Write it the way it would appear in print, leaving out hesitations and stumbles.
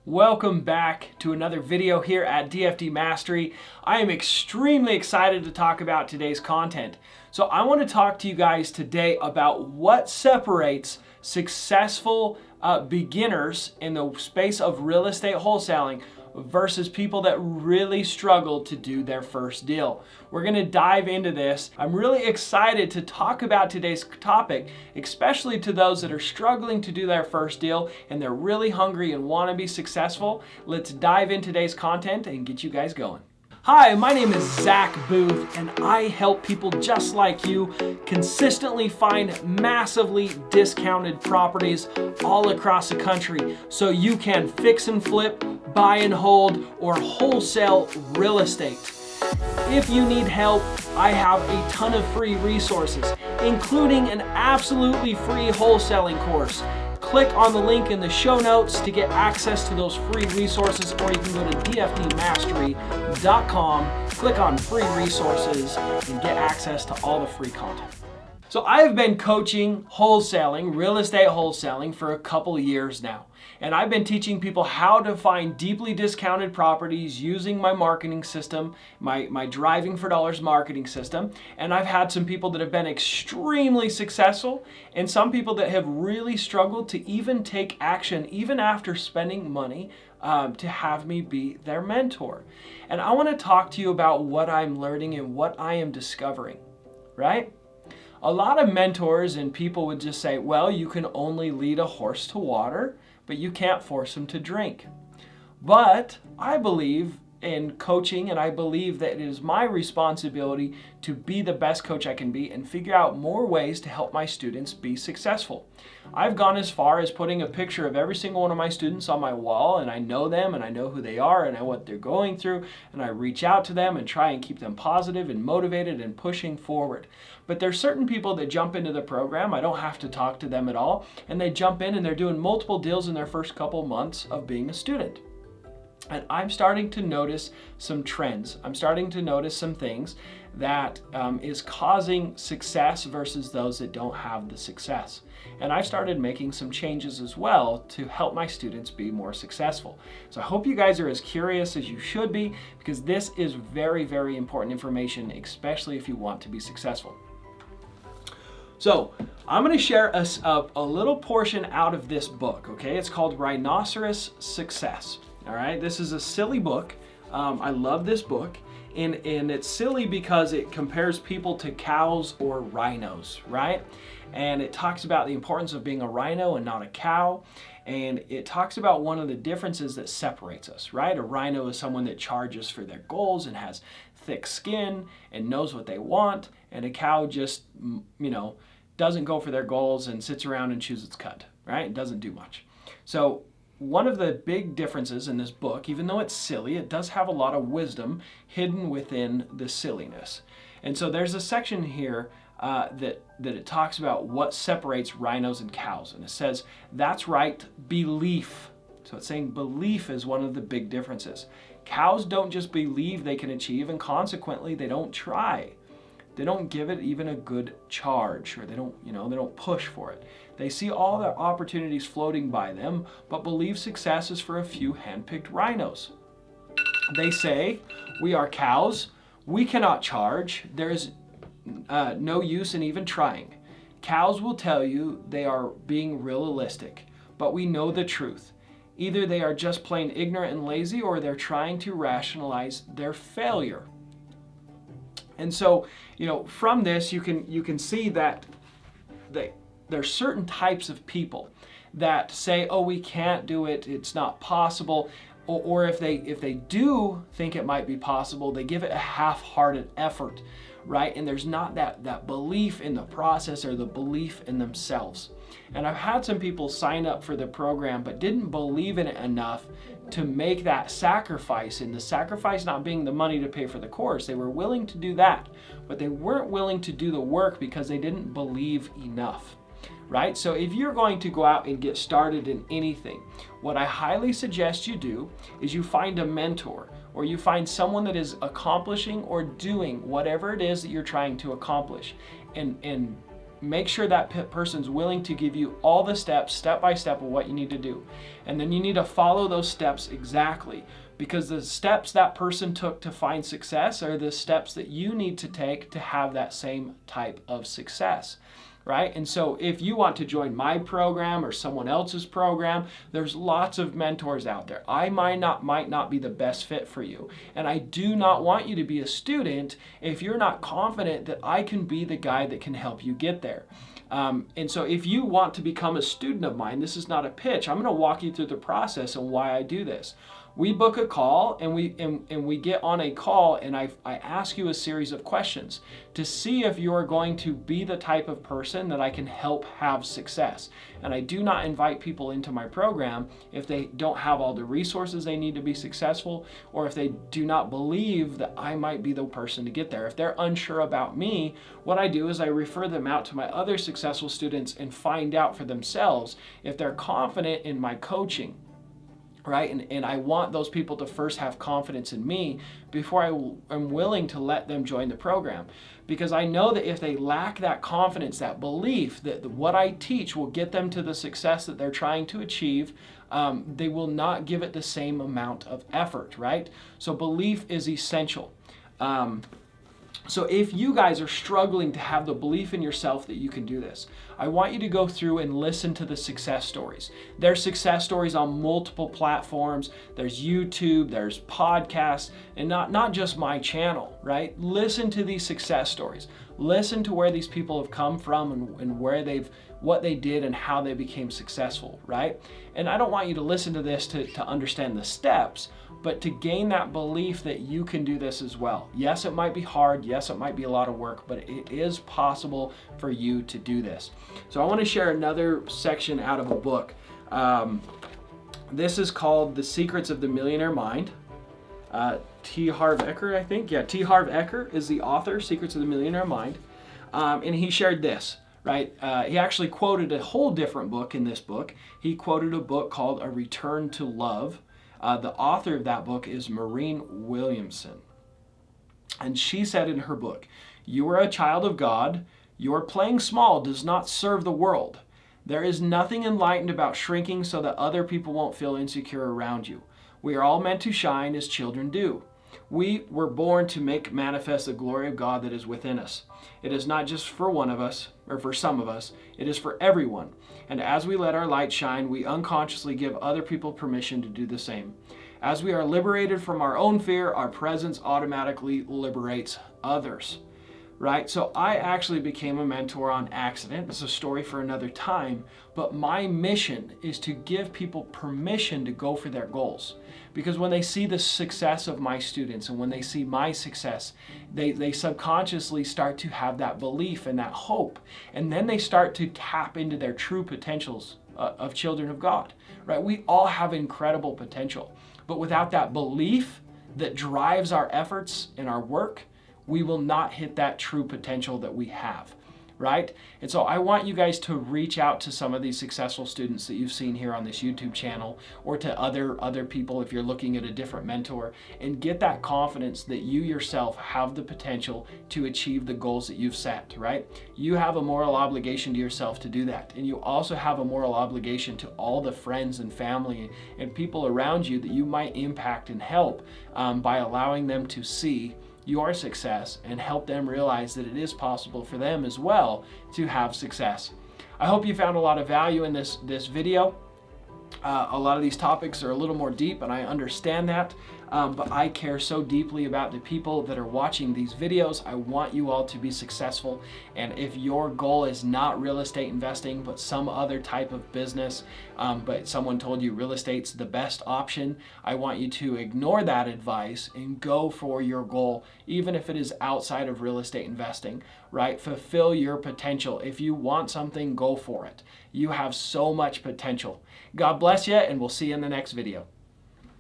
Welcome back to another video here at DFD Mastery. I am extremely excited to talk about today's content. So I want to talk to you guys today about what separates successful beginners in the space of real estate wholesaling versus people that really struggle to do their first deal. We're going to dive into this. I'm really excited to talk about today's topic, especially to those that are struggling to do their first deal and they're really hungry and want to be successful. Let's dive into today's content and get you guys going. Hi, my name is Zack Boothe, and I help people just like you consistently find massively discounted properties all across the country so you can fix and flip, buy and hold, or wholesale real estate. If you need help, I have a ton of free resources, including an absolutely free wholesaling course. Click on the link in the show notes to get access to those free resources, or you can go to dfdmastery.com, click on free resources, and get access to all the free content. So I have been coaching wholesaling, real estate wholesaling, for a couple of years now. And I've been teaching people how to find deeply discounted properties using my marketing system, my Driving for Dollars marketing system. And I've had some people that have been extremely successful and some people that have really struggled to even take action, even after spending money to have me be their mentor. And I want to talk to you about what I'm learning and what I am discovering, right? A lot of mentors and people would just say, well, you can only lead a horse to water, but you can't force him to drink. But I believe in coaching, and I believe that it is my responsibility to be the best coach I can be and figure out more ways to help my students be successful. I've gone as far as putting a picture of every single one of my students on my wall, and I know them and I know who they are and I know what they're going through, and I reach out to them and try and keep them positive and motivated and pushing forward. But there's certain people that jump into the program, I don't have to talk to them at all, and they jump in and they're doing multiple deals in their first couple months of being a student. And I'm starting to notice some trends. I'm starting to notice some things that is causing success versus those that don't have the success. And I've started making some changes as well to help my students be more successful. So I hope you guys are as curious as you should be, because this is very, very important information, especially if you want to be successful. So I'm going to share a little portion out of this book, okay? It's called Rhinos Success. All right, this is a silly book. I love this book, and it's silly because it compares people to cows or rhinos, right? And it talks about the importance of being a rhino and not a cow, and it talks about one of the differences that separates us, right? A rhino is someone that charges for their goals and has thick skin and knows what they want, and a cow just, doesn't go for their goals and sits around and chews its cud, right? It doesn't do much. So one of the big differences in this book, even though it's silly, it does have a lot of wisdom hidden within the silliness. And so there's a section here that it talks about what separates rhinos and cows. And it says, that's right, belief. So it's saying belief is one of the big differences. Cows don't just believe they can achieve, and consequently they don't try. They don't give it even a good charge, or they don't push for it. They see all the opportunities floating by them, but believe success is for a few handpicked rhinos. They say, we are cows, we cannot charge, there is no use in even trying. Cows will tell you they are being realistic, but we know the truth. Either they are just plain ignorant and lazy, or they're trying to rationalize their failure. And so, from this, you can see that there's certain types of people that say, oh, we can't do it, it's not possible, or if they do think it might be possible, they give it a half-hearted effort, right? And there's not that belief in the process or the belief in themselves. And I've had some people sign up for the program but didn't believe in it enough to make that sacrifice, and the sacrifice not being the money to pay for the course. They were willing to do that, but they weren't willing to do the work because they didn't believe enough, right? So if you're going to go out and get started in anything, what I highly suggest you do is you find a mentor, or you find someone that is accomplishing or doing whatever it is that you're trying to accomplish, and make sure that person's willing to give you all the steps, step by step, of what you need to do. And then you need to follow those steps exactly, because the steps that person took to find success are the steps that you need to take to have that same type of success. Right? And so if you want to join my program or someone else's program, there's lots of mentors out there. I might not be the best fit for you. And I do not want you to be a student if you're not confident that I can be the guy that can help you get there. And so if you want to become a student of mine, this is not a pitch. I'm going to walk you through the process and why I do this. We book a call and we get on a call, and I ask you a series of questions to see if you are going to be the type of person that I can help have success. And I do not invite people into my program if they don't have all the resources they need to be successful, or if they do not believe that I might be the person to get there. If they're unsure about me, what I do is I refer them out to my other successful students and find out for themselves if they're confident in my coaching. Right? And I want those people to first have confidence in me before I'm willing to let them join the program. Because I know that if they lack that confidence, that belief that what I teach will get them to the success that they're trying to achieve, they will not give it the same amount of effort, right? So belief is essential. So if you guys are struggling to have the belief in yourself that you can do this, I want you to go through and listen to the success stories. There's success stories on multiple platforms. There's YouTube, there's podcasts, and not just my channel, right? Listen to these success stories. Listen to where these people have come from and what they did and how they became successful, right? And I don't want you to listen to this to understand the steps, but to gain that belief that you can do this as well. Yes, it might be hard. Yes, it might be a lot of work, but it is possible for you to do this. So I want to share another section out of a book. This is called The Secrets of the Millionaire Mind. T. Harv Eker, I think. Yeah, T. Harv Eker is the author, Secrets of the Millionaire Mind. And he shared this, right? He actually quoted a whole different book in this book. He quoted a book called A Return to Love. The author of that book is Maureen Williamson. And she said in her book, "You are a child of God. Your playing small does not serve the world. There is nothing enlightened about shrinking so that other people won't feel insecure around you. We are all meant to shine as children do. We were born to make manifest the glory of God that is within us. It is not just for one of us, or for some of us, it is for everyone. And as we let our light shine, we unconsciously give other people permission to do the same. As we are liberated from our own fear, our presence automatically liberates others." Right? So I actually became a mentor on accident. It's a story for another time, but my mission is to give people permission to go for their goals. Because when they see the success of my students and when they see my success, they subconsciously start to have that belief and that hope. And then they start to tap into their true potentials of children of God, right? We all have incredible potential, but without that belief that drives our efforts and our work, we will not hit that true potential that we have, right? And so I want you guys to reach out to some of these successful students that you've seen here on this YouTube channel, or to other people if you're looking at a different mentor, and get that confidence that you yourself have the potential to achieve the goals that you've set, right? You have a moral obligation to yourself to do that. And you also have a moral obligation to all the friends and family and people around you that you might impact and help by allowing them to see your success and help them realize that it is possible for them as well to have success. I hope you found a lot of value in this video. A lot of these topics are a little more deep, and I understand that, but I care so deeply about the people that are watching these videos. I want you all to be successful, and if your goal is not real estate investing, but some other type of business, but someone told you real estate's the best option, I want you to ignore that advice and go for your goal, even if it is outside of real estate investing, right? Fulfill your potential. If you want something, go for it. You have so much potential. God bless you, and we'll see you in the next video.